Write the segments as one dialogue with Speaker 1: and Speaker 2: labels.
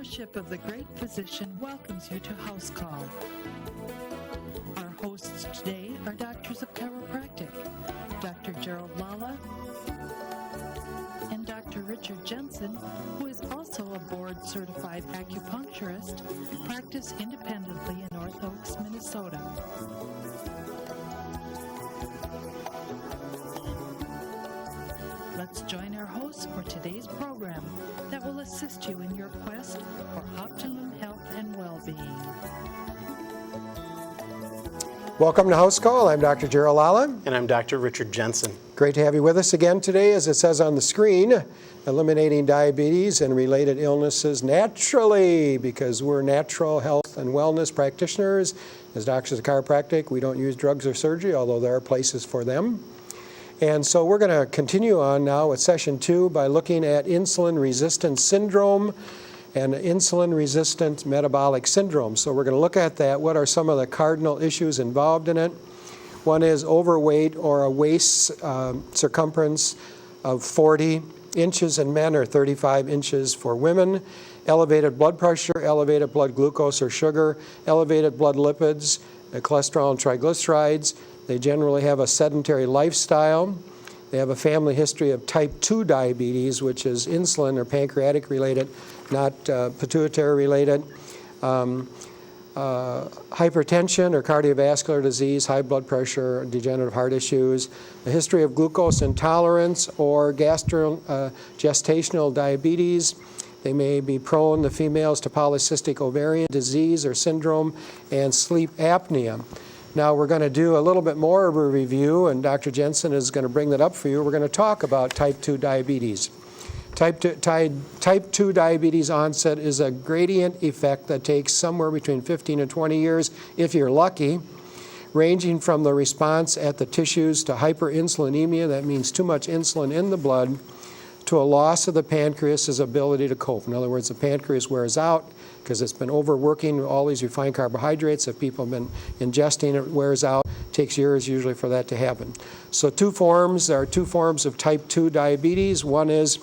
Speaker 1: Fellowship of the Great Physician welcomes you to House Call. Our hosts today are doctors of chiropractic, Dr. Gerald Lala and Dr. Richard Jensen, who is also a board-certified acupuncturist, practice independently in North Oaks, Minnesota. Let's join our hosts for today's program that will assist you in your quest for optimum health and well-being.
Speaker 2: Welcome to House Call. I'm Dr. Gerald Lala.
Speaker 3: And I'm Dr. Richard Jensen.
Speaker 2: Great to have you with us again today. As it says on the screen, eliminating diabetes and related illnesses naturally, because we're natural health and wellness practitioners. As doctors of chiropractic, we don't use drugs or surgery, although there are places for them. And so we're going to continue on now with session 2 by looking at insulin resistance syndrome and insulin-resistant metabolic syndrome. So we're going to look at that. What are some of the cardinal issues involved in it? One is overweight or a waist circumference of 40 inches in men or 35 inches for women, elevated blood pressure, elevated blood glucose or sugar, elevated blood lipids, cholesterol and triglycerides. They generally have a sedentary lifestyle. They have a family history of type 2 diabetes, which is insulin or pancreatic related, not pituitary related. Hypertension or cardiovascular disease, high blood pressure, degenerative heart issues, a history of glucose intolerance or gestational diabetes. They may be prone, the females, to polycystic ovarian disease or syndrome and sleep apnea. Now we're going to do a little bit more of a review, and Dr. Jensen is going to bring that up for you. We're going to talk about type 2 diabetes. Type 2 diabetes onset is a gradient effect that takes somewhere between 15 and 20 years, if you're lucky, ranging from the response at the tissues to hyperinsulinemia, that means too much insulin in the blood, to a loss of the pancreas's ability to cope. In other words, the pancreas wears out because it's been overworking all these refined carbohydrates that people have been ingesting. It wears out. It takes years usually for that to happen. So there are two forms of type 2 diabetes. One is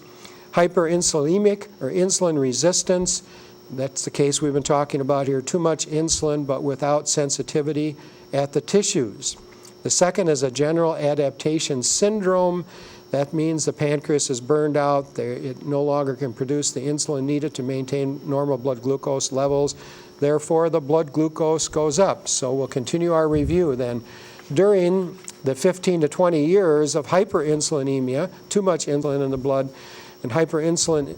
Speaker 2: hyperinsulinic or insulin resistance. That's the case we've been talking about here. Too much insulin but without sensitivity at the tissues. The second is a general adaptation syndrome. That means the pancreas is burned out. It no longer can produce the insulin needed to maintain normal blood glucose levels. Therefore, the blood glucose goes up. So we'll continue our review then. During the 15 to 20 years of hyperinsulinemia, too much insulin in the blood, and hyperinsulin,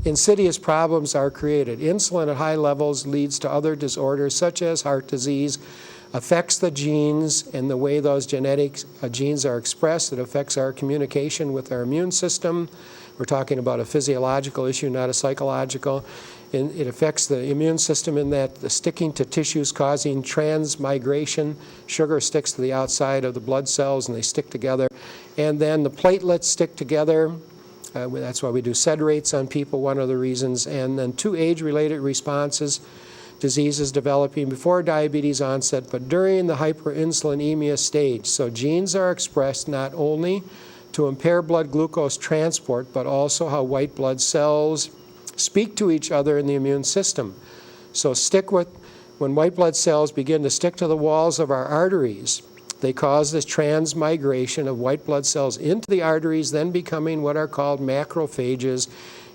Speaker 2: insidious problems are created. Insulin at high levels leads to other disorders such as heart disease, affects the genes and the way those genetic genes are expressed. It affects our communication with our immune system. We're talking about a physiological issue, not a psychological. And it affects the immune system in that the sticking to tissues causing transmigration. Sugar sticks to the outside of the blood cells and they stick together. And then the platelets stick together. That's why we do SED rates on people, one of the reasons. And then 2 age-related responses. Diseases developing before diabetes onset, but during the hyperinsulinemia stage. So genes are expressed not only to impair blood glucose transport, but also how white blood cells speak to each other in the immune system. So when white blood cells begin to stick to the walls of our arteries, they cause this transmigration of white blood cells into the arteries, then becoming what are called macrophages,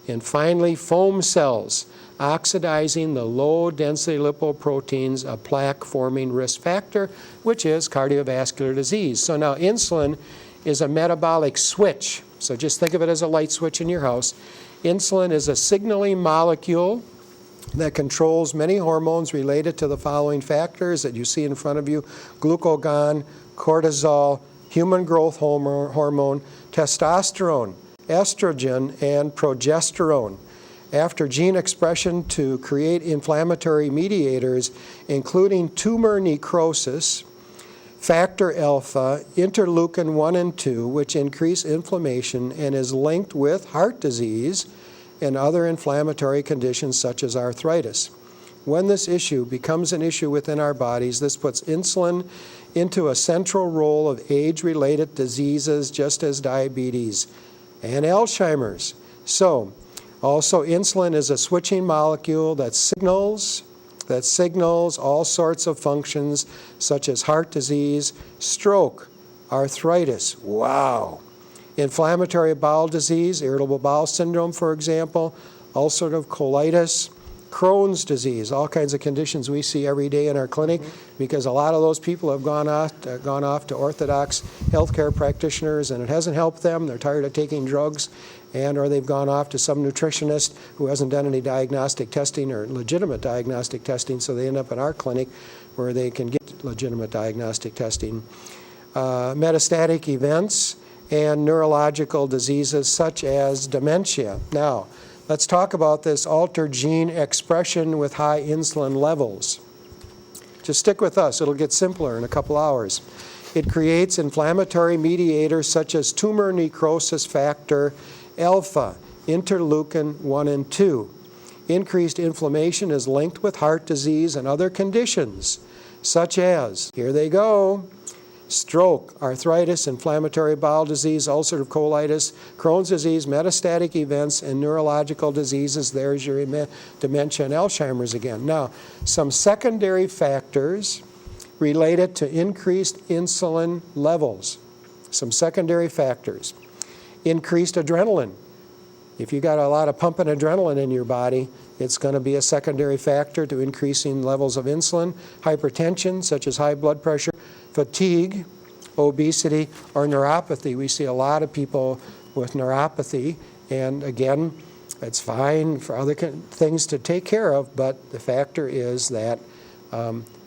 Speaker 2: and finally foam cells, oxidizing the low-density lipoproteins, a plaque-forming risk factor, which is cardiovascular disease. So now insulin is a metabolic switch. So just think of it as a light switch in your house. Insulin is a signaling molecule that controls many hormones related to the following factors that you see in front of you: glucagon, cortisol, human growth hormone, testosterone, estrogen, and progesterone. After gene expression to create inflammatory mediators, including tumor necrosis, factor alpha, interleukin 1 and 2, which increase inflammation and is linked with heart disease and other inflammatory conditions such as arthritis. When this issue becomes an issue within our bodies, this puts insulin into a central role of age-related diseases, just as diabetes and Alzheimer's. So, Also, insulin is a switching molecule that signals all sorts of functions such as heart disease, stroke, arthritis, wow, inflammatory bowel disease, irritable bowel syndrome, for example, ulcerative colitis, Crohn's disease, all kinds of conditions we see every day in our clinic because a lot of those people have gone off to orthodox healthcare practitioners and it hasn't helped them. They're tired of taking drugs or they've gone off to some nutritionist who hasn't done any diagnostic testing or legitimate diagnostic testing, so they end up in our clinic where they can get legitimate diagnostic testing. Metastatic events and neurological diseases such as dementia. Now, let's talk about this altered gene expression with high insulin levels. Just stick with us, it'll get simpler in a couple hours. It creates inflammatory mediators such as tumor necrosis factor alpha, interleukin 1 and 2. Increased inflammation is linked with heart disease and other conditions such as, here they go, stroke, arthritis, inflammatory bowel disease, ulcerative colitis, Crohn's disease, metastatic events, and neurological diseases. There's your dementia and Alzheimer's again. Now, some secondary factors related to increased insulin levels. Some secondary factors. Increased adrenaline. If you got a lot of pumping adrenaline in your body, it's going to be a secondary factor to increasing levels of insulin. Hypertension, such as high blood pressure, fatigue, obesity, or neuropathy. We see a lot of people with neuropathy, and again, it's fine for other things to take care of, but the factor is that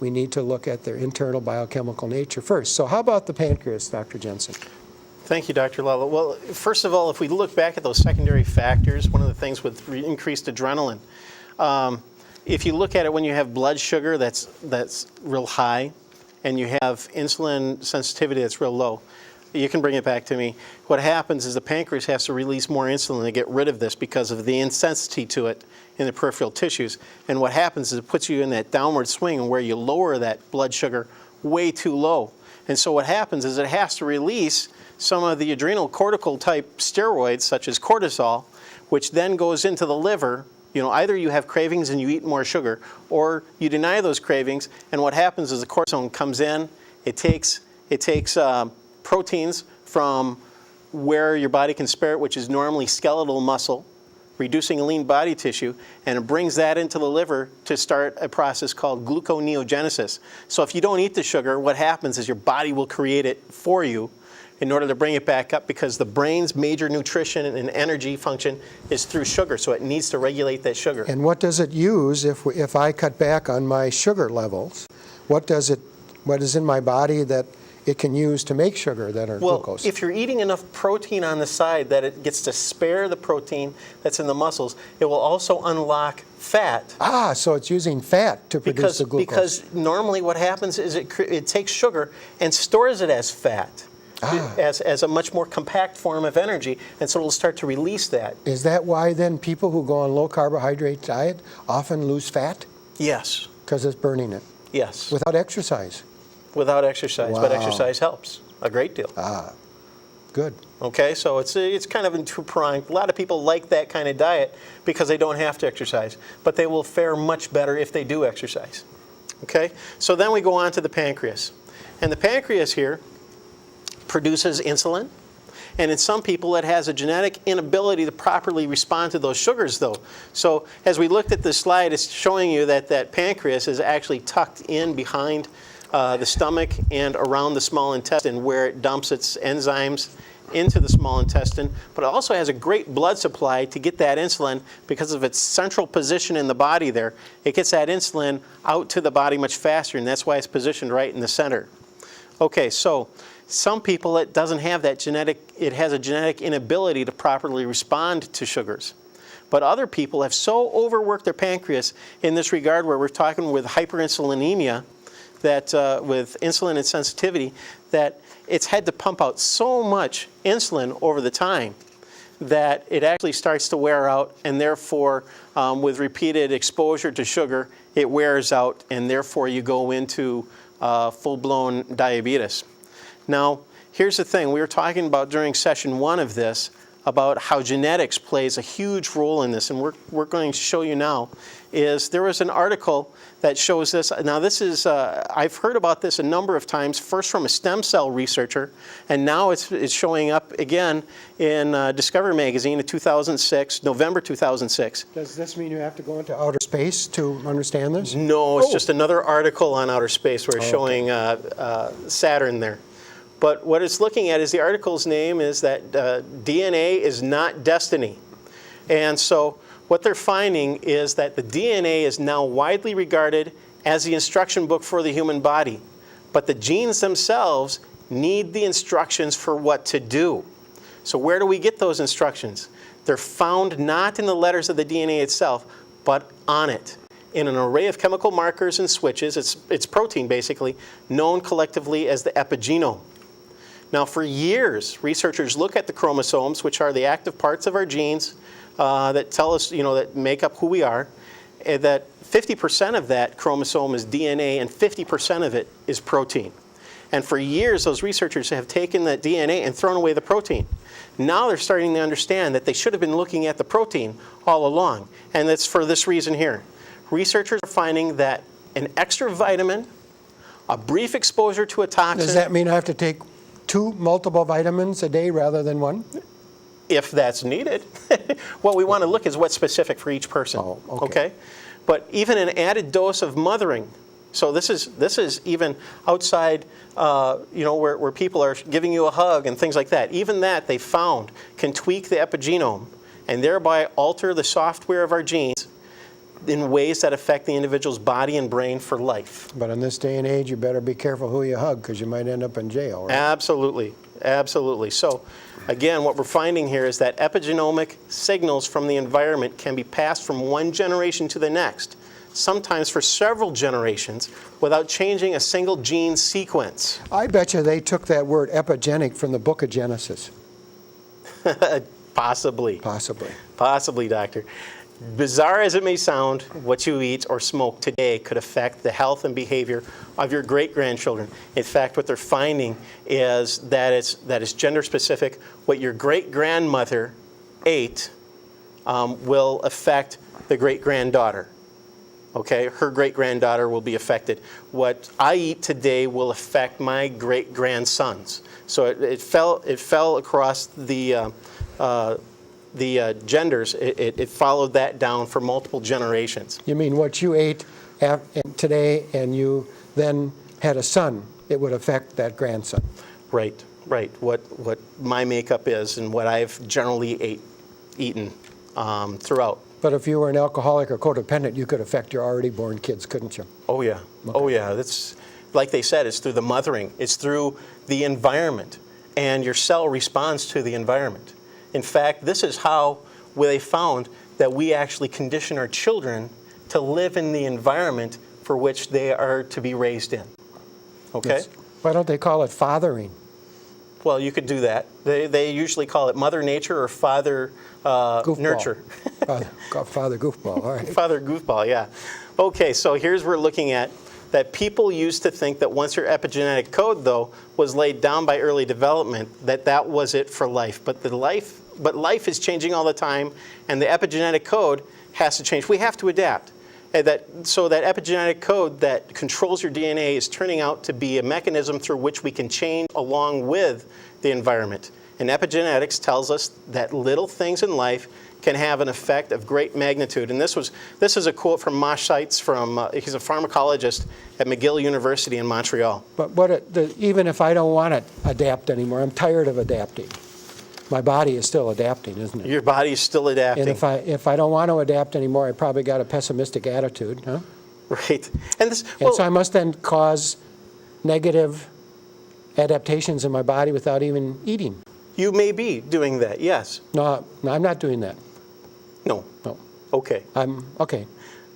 Speaker 2: we need to look at their internal biochemical nature first. So how about the pancreas, Dr. Jensen?
Speaker 3: Thank you, Dr. Lala. Well, first of all, if we look back at those secondary factors, one of the things with increased adrenaline, if you look at it when you have blood sugar that's real high and you have insulin sensitivity that's real low, you can bring it back to me. What happens is the pancreas has to release more insulin to get rid of this because of the insensitivity to it in the peripheral tissues. And what happens is it puts you in that downward swing where you lower that blood sugar way too low. And so what happens is it has to release some of the adrenal cortical type steroids such as cortisol, which then goes into the liver. You know, either you have cravings and you eat more sugar, or you deny those cravings, and what happens is the cortisol comes in, it takes proteins from where your body can spare it, which is normally skeletal muscle, reducing lean body tissue, and it brings that into the liver to start a process called gluconeogenesis. So if you don't eat the sugar, what happens is your body will create it for you in order to bring it back up, because the brain's major nutrition and energy function is through sugar, so it needs to regulate that sugar.
Speaker 2: And what does it use if I cut back on my sugar levels? What is in my body that it can use to make sugar that are glucose?
Speaker 3: Well, if you're eating enough protein on the side that it gets to spare the protein that's in the muscles, it will also unlock fat.
Speaker 2: Ah, so it's using fat to produce the glucose.
Speaker 3: Because normally what happens is it takes sugar and stores it as fat. As a much more compact form of energy, and so it'll start to release that.
Speaker 2: Is that why then people who go on low carbohydrate diet often lose fat?
Speaker 3: Yes.
Speaker 2: Because it's burning it?
Speaker 3: Yes.
Speaker 2: Without exercise?
Speaker 3: Without exercise,
Speaker 2: wow.
Speaker 3: But exercise helps a great deal.
Speaker 2: Ah, good.
Speaker 3: Okay, so it's kind of in two-pronged. A lot of people like that kind of diet because they don't have to exercise, but they will fare much better if they do exercise. Okay, so then we go on to the pancreas. And the pancreas here produces insulin, and in some people it has a genetic inability to properly respond to those sugars though. So as we looked at this slide, it's showing you that pancreas is actually tucked in behind the stomach and around the small intestine where it dumps its enzymes into the small intestine, but it also has a great blood supply to get that insulin because of its central position in the body there. It gets that insulin out to the body much faster, and that's why it's positioned right in the center. Okay, so some people, it doesn't have that it has a genetic inability to properly respond to sugars. But other people have so overworked their pancreas in this regard, where we're talking with hyperinsulinemia, that with insulin insensitivity, that it's had to pump out so much insulin over the time that it actually starts to wear out, and therefore with repeated exposure to sugar, it wears out, and therefore you go into full-blown diabetes. Now, here's the thing. We were talking about during session 1 of this about how genetics plays a huge role in this, and we're going to show you now, is there was an article that shows this. Now this is, I've heard about this a number of times, first from a stem cell researcher, and now it's showing up again in Discovery Magazine in 2006, November 2006.
Speaker 2: Does this mean you have to go into outer space to understand this?
Speaker 3: No, it's just another article on outer space where it's showing Saturn there. But what it's looking at is the article's name is that DNA is not destiny. And so what they're finding is that the DNA is now widely regarded as the instruction book for the human body. But the genes themselves need the instructions for what to do. So where do we get those instructions? They're found not in the letters of the DNA itself, but on it, in an array of chemical markers and switches. It's protein, basically, known collectively as the epigenome. Now, for years, researchers look at the chromosomes, which are the active parts of our genes that tell us, that make up who we are, and that 50% of that chromosome is DNA and 50% of it is protein. And for years, those researchers have taken that DNA and thrown away the protein. Now they're starting to understand that they should have been looking at the protein all along. And that's for this reason here. Researchers are finding that an extra vitamin, a brief exposure to a toxin...
Speaker 2: Does that mean I have to take 2 multiple vitamins a day rather than 1?
Speaker 3: If that's needed. What we want to look is what's specific for each person.
Speaker 2: Oh, okay.
Speaker 3: But even an added dose of mothering. So this is even outside, where people are giving you a hug and things like that. Even that they found can tweak the epigenome and thereby alter the software of our genes in ways that affect the individual's body and brain for life.
Speaker 2: But in this day and age, you better be careful who you hug because you might end up in jail. Right?
Speaker 3: Absolutely. Absolutely. So again, what we're finding here is that epigenomic signals from the environment can be passed from one generation to the next, sometimes for several generations, without changing a single gene sequence.
Speaker 2: I bet you they took that word epigenic from the book of Genesis.
Speaker 3: Possibly.
Speaker 2: Possibly.
Speaker 3: Possibly, Doctor. Bizarre as it may sound, what you eat or smoke today could affect the health and behavior of your great-grandchildren. In fact, what they're finding is that it's gender-specific. What your great-grandmother ate will affect the great-granddaughter. Okay, her great-granddaughter will be affected. What I eat today will affect my great-grandsons. So it fell across the genders. It followed that down for multiple generations.
Speaker 2: You mean what you ate today and you then had a son, it would affect that grandson?
Speaker 3: Right. What my makeup is and what I've generally eaten throughout.
Speaker 2: But if you were an alcoholic or codependent, you could affect your already born kids, couldn't you?
Speaker 3: Oh yeah.
Speaker 2: Okay.
Speaker 3: Oh yeah. That's, like they said, it's through the mothering. It's through the environment. And your cell responds to the environment. In fact, this is how they found that we actually condition our children to live in the environment for which they are to be raised in. Okay?
Speaker 2: Yes. Why don't they call it fathering?
Speaker 3: Well, you could do that. They usually call it Mother Nature or Father Nurture.
Speaker 2: Father Goofball, all right.
Speaker 3: Father Goofball, yeah. Okay, so here's we're looking at that people used to think that once your epigenetic code, though, was laid down by early development, that was it for life. But life is changing all the time, and the epigenetic code has to change. We have to adapt. So that epigenetic code that controls your DNA is turning out to be a mechanism through which we can change along with the environment. And epigenetics tells us that little things in life can have an effect of great magnitude. And this is a quote from Mosh Seitz, he's a pharmacologist at McGill University in Montreal.
Speaker 2: But even if I don't want to adapt anymore, I'm tired of adapting. My body is still adapting, isn't it?
Speaker 3: Your body is still adapting.
Speaker 2: And if I don't want to adapt anymore, I probably got a pessimistic attitude, huh?
Speaker 3: Right. And
Speaker 2: so I must then cause negative adaptations in my body without even eating.
Speaker 3: You may be doing that, yes.
Speaker 2: No, I'm not doing that.
Speaker 3: No.
Speaker 2: No.
Speaker 3: Okay.
Speaker 2: Okay.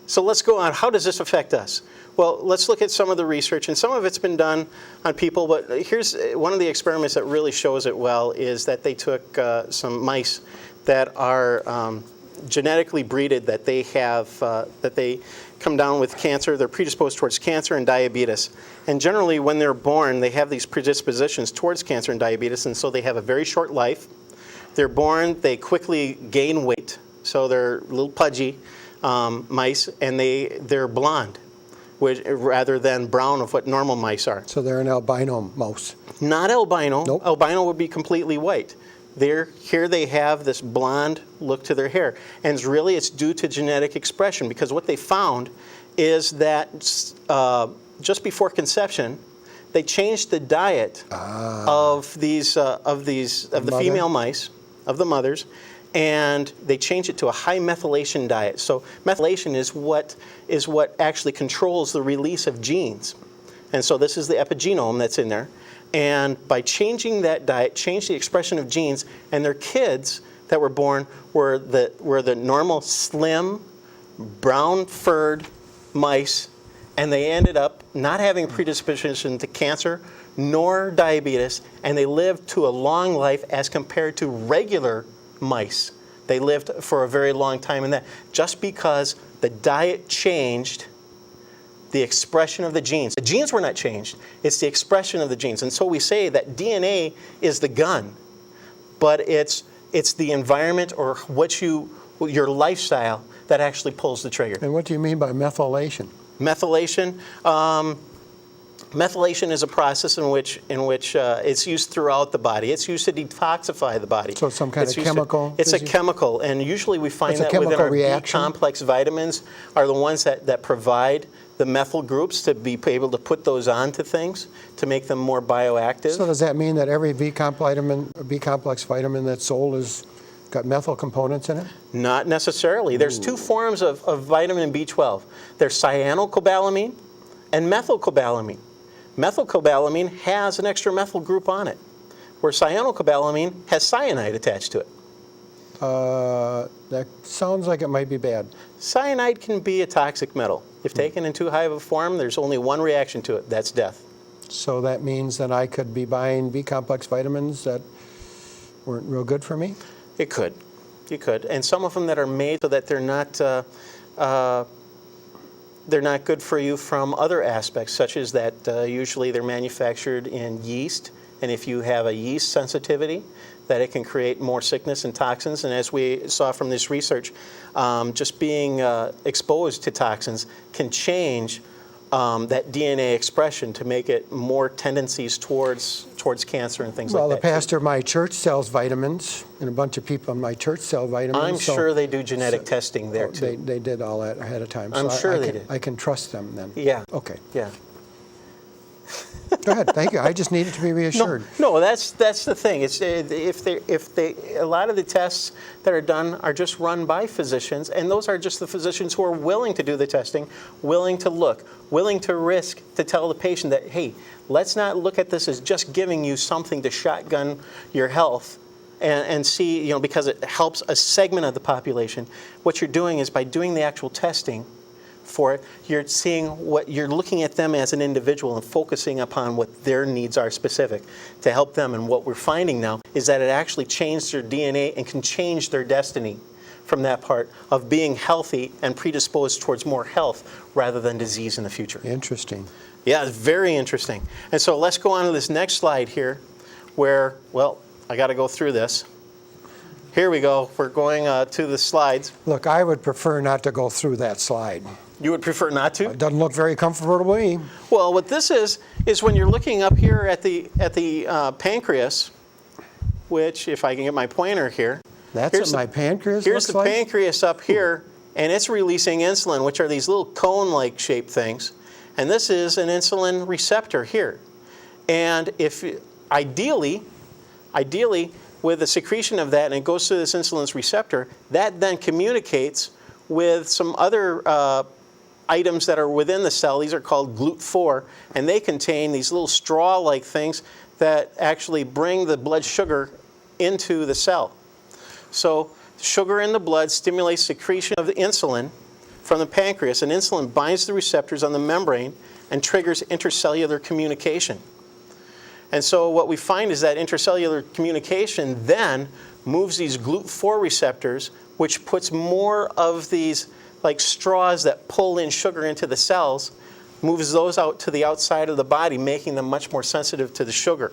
Speaker 3: So let's go on. How does this affect us? Well, let's look at some of the research, and some of it's been done on people, but here's one of the experiments that really shows it well is that they took some mice that are genetically breeded, that they come down with cancer, they're predisposed towards cancer and diabetes. And generally when they're born, they have these predispositions towards cancer and diabetes, and so they have a very short life. They're born, they quickly gain weight, so they're a little pudgy mice, and they're blonde, rather than brown of what normal mice are.
Speaker 2: So they're an albino mouse.
Speaker 3: Not albino.
Speaker 2: Nope.
Speaker 3: Albino would be completely white. Here they have this blonde look to their hair. And it's due to genetic expression, because what they found is that just before conception, they changed the diet of the female mice, of the mothers, and they changed it to a high methylation diet. So methylation is what actually controls the release of genes. And so this is the epigenome that's in there. And by changing that diet, changed the expression of genes, and their kids that were born were the normal slim, brown-furred mice, and they ended up not having predisposition to cancer nor diabetes, and they lived to a long life as compared to regular mice. They lived for a very long time in that, just because the diet changed the expression of the genes. The genes were not changed, it's the expression of the genes. And so we say that DNA is the gun, but it's the environment or your lifestyle that actually pulls the trigger.
Speaker 2: And what do you mean by methylation?
Speaker 3: Methylation is a process in which it's used throughout the body. It's used to detoxify the body.
Speaker 2: So it's some kind of chemical?
Speaker 3: It's a chemical, and usually we find that within our B-complex vitamins are the ones that provide the methyl groups to be able to put those onto things to make them more bioactive.
Speaker 2: So does that mean that every B-complex vitamin that's sold has got methyl components in it?
Speaker 3: Not necessarily. There's two forms of vitamin B12. There's cyanocobalamin and methylcobalamin. Methylcobalamin has an extra methyl group on it, where cyanocobalamin has cyanide attached to it.
Speaker 2: That sounds like it might be bad.
Speaker 3: Cyanide can be a toxic metal. If taken in too high of a form, there's only one reaction to it. That's death.
Speaker 2: So that means that I could be buying B-complex vitamins that weren't real good for me?
Speaker 3: It could. You could. And some of them that are made so that they're not good for you from other aspects, such as that usually they're manufactured in yeast. And if you have a yeast sensitivity, that it can create more sickness and toxins. And as we saw from this research, just being exposed to toxins can change that DNA expression to make it more tendencies towards cancer and things like that.
Speaker 2: Well, the pastor of my church sells vitamins, and a bunch of people in my church sell vitamins.
Speaker 3: I'm sure they do genetic testing there, too.
Speaker 2: They did all that ahead of time.
Speaker 3: I'm sure they did.
Speaker 2: I can trust them then.
Speaker 3: Yeah.
Speaker 2: Okay.
Speaker 3: Yeah.
Speaker 2: Go ahead. Thank you. I just needed to be reassured.
Speaker 3: No, that's the thing. It's a lot of the tests that are done are just run by physicians, and those are just the physicians who are willing to do the testing, willing to look, willing to risk to tell the patient that, hey, let's not look at this as just giving you something to shotgun your health and see, because it helps a segment of the population. What you're doing is by doing the actual testing for it, you're looking at them as an individual and focusing upon what their needs are specific to help them. And what we're finding now is that it actually changed their DNA and can change their destiny from that part of being healthy and predisposed towards more health rather than disease in the future.
Speaker 2: Interesting.
Speaker 3: Yeah, it's very interesting. And so let's go on to this next slide here where, well, I got to go through this. Here we go. We're going to the slides.
Speaker 2: Look, I would prefer not to go through that slide.
Speaker 3: You would prefer not to?
Speaker 2: It doesn't look very comfortable to me.
Speaker 3: Well, what this is when you're looking up here at the pancreas, which, if I can get my pointer here.
Speaker 2: That's what my pancreas
Speaker 3: looks like? Here's the pancreas up here, and it's releasing insulin, which are these little cone-like shaped things. And this is an insulin receptor here. And if ideally, with the secretion of that, and it goes through this insulin's receptor, that then communicates with some other items that are within the cell. These are called GLUT4, and they contain these little straw-like things that actually bring the blood sugar into the cell. So sugar in the blood stimulates secretion of the insulin from the pancreas, and insulin binds the receptors on the membrane and triggers intercellular communication. And so what we find is that intercellular communication then moves these GLUT4 receptors, which puts more of these like straws that pull in sugar into the cells, moves those out to the outside of the body, making them much more sensitive to the sugar.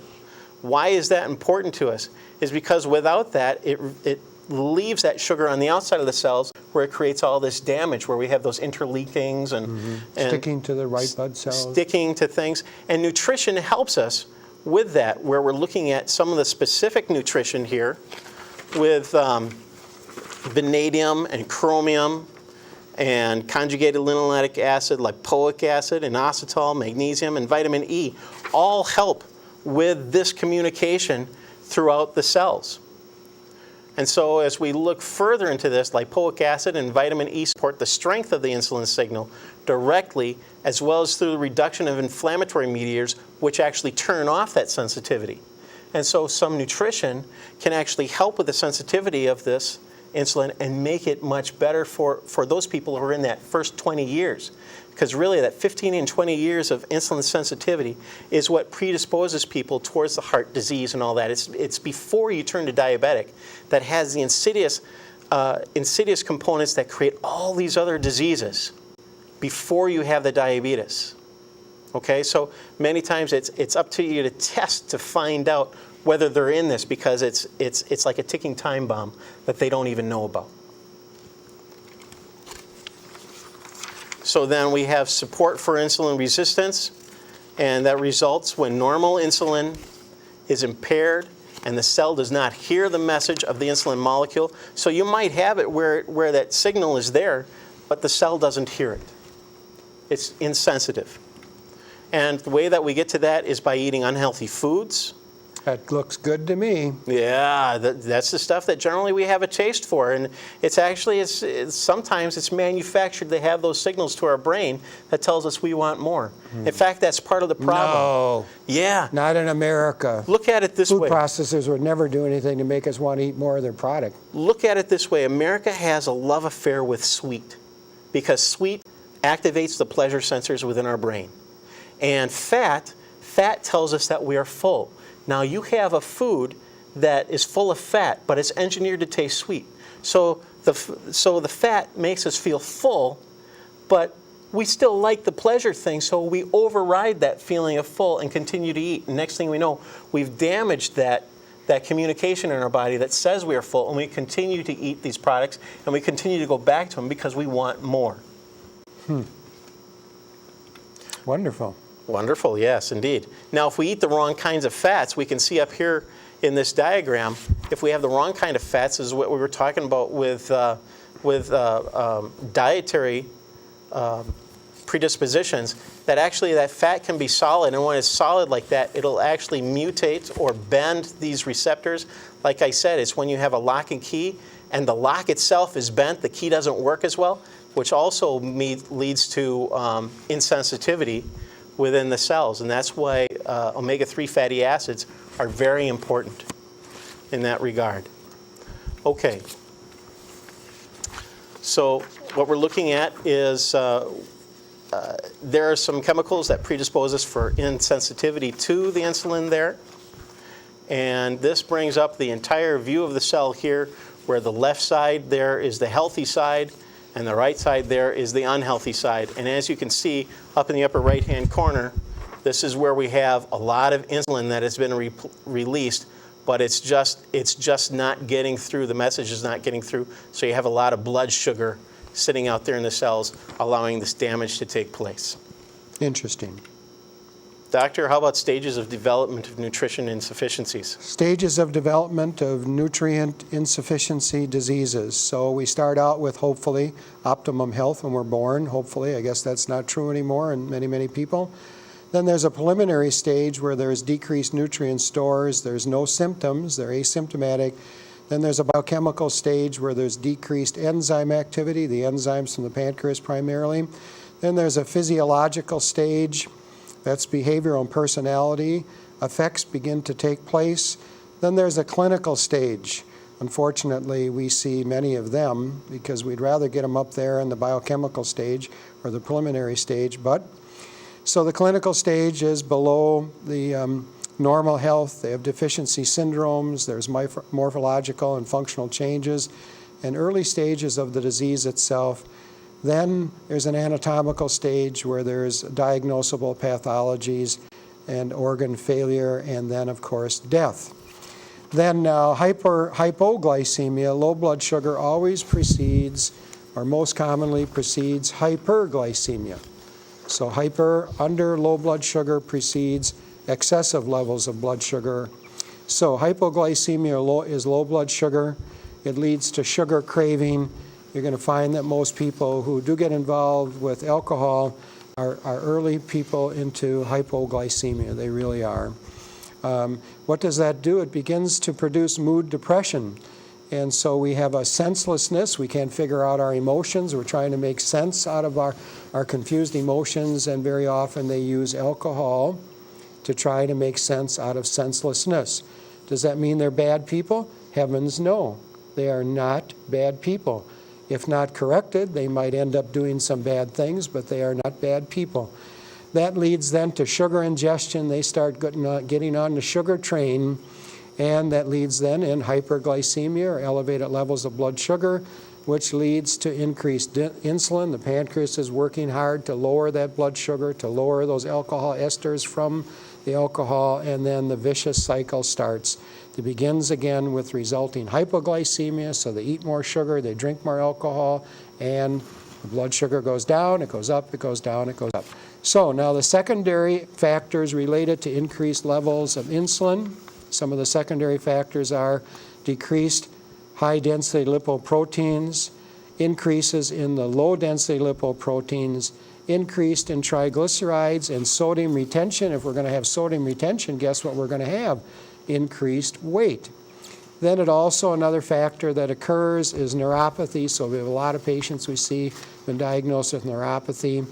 Speaker 3: Why is that important to us? Is because without that, it leaves that sugar on the outside of the cells where it creates all this damage, where we have those interleakings and
Speaker 2: Sticking to the right blood cells.
Speaker 3: sticking to things. And nutrition helps us with that, where we're looking at some of the specific nutrition here with vanadium and chromium and conjugated linoleic acid, lipoic acid, inositol, magnesium, and vitamin E all help with this communication throughout the cells. And so as we look further into this, lipoic acid and vitamin E support the strength of the insulin signal directly, as well as through the reduction of inflammatory mediators, which actually turn off that sensitivity. And so some nutrition can actually help with the sensitivity of this insulin and make it much better for those people who are in that first 20 years. Because really that 15 and 20 years of insulin sensitivity is what predisposes people towards the heart disease and all that. It's before you turn to diabetic that has the insidious components that create all these other diseases before you have the diabetes. Okay, so many times it's up to you to test to find out whether they're in this, because it's like a ticking time bomb that they don't even know about. So then we have support for insulin resistance, and that results when normal insulin is impaired and the cell does not hear the message of the insulin molecule. So you might have it where that signal is there, but the cell doesn't hear it. It's insensitive. And the way that we get to that is by eating unhealthy foods.
Speaker 2: That looks good to me.
Speaker 3: Yeah, that's the stuff that generally we have a taste for. And it's actually, sometimes it's manufactured. They have those signals to our brain that tells us we want more. In fact, that's part of the problem.
Speaker 2: No.
Speaker 3: Yeah.
Speaker 2: Not in America.
Speaker 3: Look at it this
Speaker 2: Food
Speaker 3: way.
Speaker 2: processors would never do anything to make us want to eat more of their product.
Speaker 3: Look at it this way. America has a love affair with sweet, because sweet activates the pleasure sensors within our brain. And fat tells us that we are full. Now you have a food that is full of fat, but it's engineered to taste sweet. So the fat makes us feel full, but we still like the pleasure thing, so we override that feeling of full and continue to eat. And next thing we know, we've damaged that communication in our body that says we are full, and we continue to eat these products, and we continue to go back to them because we want more.
Speaker 2: Wonderful.
Speaker 3: Wonderful, yes, indeed. Now, if we eat the wrong kinds of fats, we can see up here in this diagram, if we have the wrong kind of fats, this is what we were talking about with dietary predispositions, that actually that fat can be solid, and when it's solid like that, it'll actually mutate or bend these receptors. Like I said, it's when you have a lock and key, and the lock itself is bent, the key doesn't work as well, which also leads to insensitivity within the cells, and that's why omega-3 fatty acids are very important in that regard. Okay, so what we're looking at is there are some chemicals that predispose us for insensitivity to the insulin there, and this brings up the entire view of the cell here, where the left side there is the healthy side, and the right side there is the unhealthy side. And as you can see up in the upper right-hand corner, this is where we have a lot of insulin that has been released, but it's just not getting through. The message is not getting through. So you have a lot of blood sugar sitting out there in the cells, allowing this damage to take place.
Speaker 2: Interesting.
Speaker 3: Doctor, how about stages of development of nutrition insufficiencies?
Speaker 2: Stages of development of nutrient insufficiency diseases. So we start out with, hopefully, optimum health when we're born. Hopefully, I guess that's not true anymore in many, many people. Then there's a preliminary stage where there's decreased nutrient stores. There's no symptoms. They're asymptomatic. Then there's a biochemical stage where there's decreased enzyme activity, the enzymes from the pancreas primarily. Then there's a physiological stage. That's behavioral and personality. Effects begin to take place. Then there's a clinical stage. Unfortunately, we see many of them because we'd rather get them up there in the biochemical stage or the preliminary stage. So the clinical stage is below the normal health. They have deficiency syndromes. There's morphological and functional changes and early stages of the disease itself. Then there's an anatomical stage where there's diagnosable pathologies, and organ failure, and then, of course, death. Then hypoglycemia, low blood sugar, always precedes, or most commonly precedes, hyperglycemia. So under low blood sugar precedes excessive levels of blood sugar. So hypoglycemia is low blood sugar. It leads to sugar craving. You're going to find that most people who do get involved with alcohol are early people into hypoglycemia. They really are. What does that do? It begins to produce mood depression. And so we have a senselessness. We can't figure out our emotions. We're trying to make sense out of our confused emotions, and very often they use alcohol to try to make sense out of senselessness. Does that mean they're bad people? Heavens, no. They are not bad people. If not corrected, they might end up doing some bad things, but they are not bad people. That leads then to sugar ingestion. They start getting on the sugar train, and that leads then in hyperglycemia, or elevated levels of blood sugar, which leads to increased insulin. The pancreas is working hard to lower that blood sugar, to lower those alcohol esters from the alcohol, and then the vicious cycle starts. It begins again with resulting hypoglycemia, so they eat more sugar, they drink more alcohol, and the blood sugar goes down, it goes up, it goes down, it goes up. So now the secondary factors related to increased levels of insulin. Some of the secondary factors are decreased high-density lipoproteins, increases in the low-density lipoproteins, increased in triglycerides and sodium retention. If we're going to have sodium retention, guess what we're going to have? Increased weight. Then another factor that occurs is neuropathy. So we have a lot of patients we see been diagnosed with neuropathy.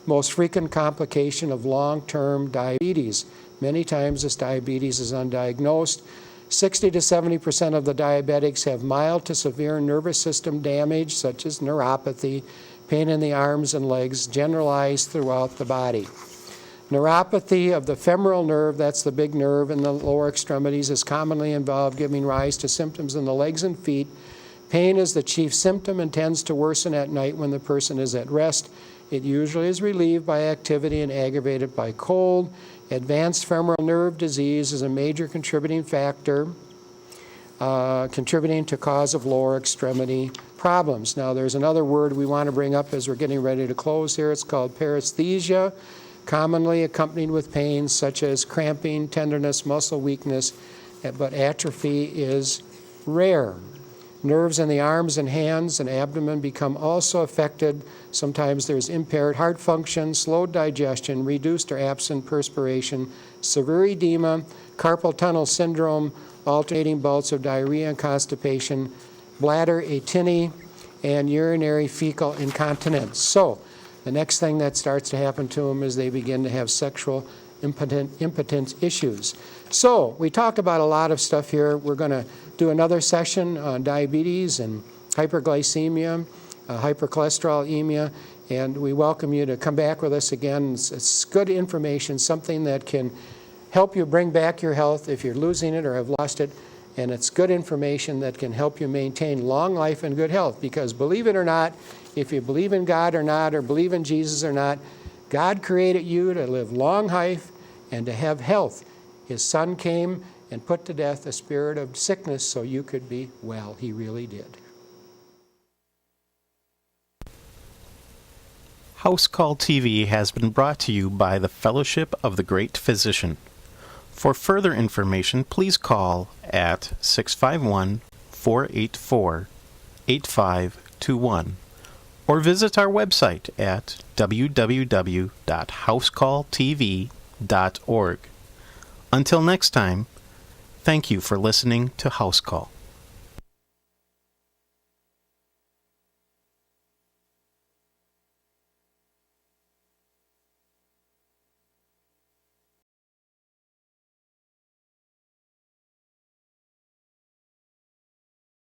Speaker 2: Most frequent complication of long-term diabetes. Many times this diabetes is undiagnosed. 60 to 70% of the diabetics have mild to severe nervous system damage, such as neuropathy, pain in the arms and legs, generalized throughout the body. Neuropathy of the femoral nerve, that's the big nerve in the lower extremities, is commonly involved, giving rise to symptoms in the legs and feet. Pain is the chief symptom and tends to worsen at night when the person is at rest. It usually is relieved by activity and aggravated by cold. Advanced femoral nerve disease is a major contributing factor, contributing to cause of lower extremity problems. Now, there's another word we want to bring up as we're getting ready to close here. It's called paresthesia, commonly accompanied with pain such as cramping, tenderness, muscle weakness, but atrophy is rare. Nerves in the arms and hands and abdomen become also affected. Sometimes there's impaired heart function, slowed digestion, reduced or absent perspiration, severe edema, carpal tunnel syndrome, alternating bouts of diarrhea and constipation, bladder atony, and urinary fecal incontinence. So the next thing that starts to happen to them is they begin to have sexual impotence issues. So we talked about a lot of stuff here. We're going to do another session on diabetes and hyperglycemia, hypercholesterolemia, and we welcome you to come back with us again. It's good information, something that can help you bring back your health if you're losing it or have lost it, and it's good information that can help you maintain long life and good health, because believe it or not, if you believe in God or not, or believe in Jesus or not, God created you to live long life and to have health. His Son came and put to death the spirit of sickness so you could be well. He really did.
Speaker 4: House Call TV has been brought to you by the Fellowship of the Great Physician. For further information, please call at 651-484-8521 or visit our website at www.housecalltv.org. Until next time, thank you for listening to House Call.